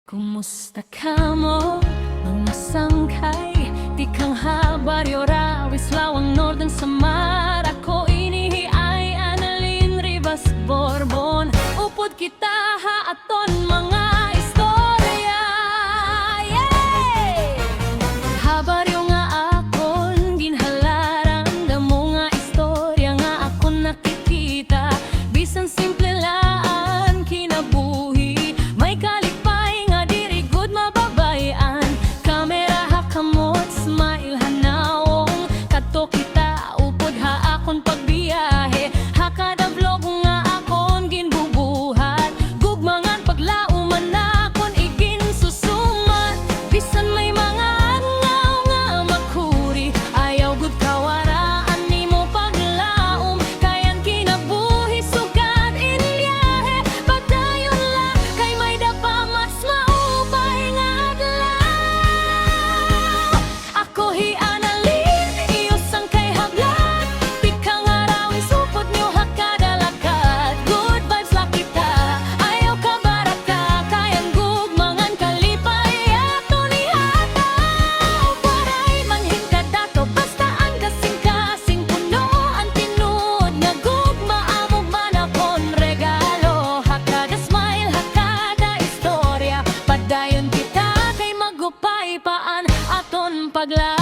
Kumusta ka mo, mga sangkay? Di kang habaryo rawis lawang Northern Samar. Ako inihiay Annalyn Rivas Borbon. Upod kita haaton mga istorya. Yeah! Habaryo nga akon ginhalaran, damo nga istorya nga akon nakikita. Bisan simple laan kinabuhi, may kalipay nga diri gud mababayan. Kamera hakamot, smile hanawong, kato kita upod ha akon pagbiyahe. Hakada vlog nga akon ginbubuhat, gugmangan paglauman akon igin susumat. Bisan may mga angaw nga makuri, ayaw gud kawaraan nimo paglaom. Kayan kinabuhi sugad inyahe, pagdayon la kay may dapa mas maupay nga adlaw. Ako hi Annalyn, iyo sangkay hablat, pikang arawin supod niyo hakada lakad. Good vibes la kita, ayaw ka baraka, kayan gugmangan kalipay ato ni hataw. Waray manhin ka dato, basta ang kasing-kasing puno ang tinud nga gugma amog man akon regalo. Hakada smile, hakada istorya, padayon kita kay magupay paan aton pagla.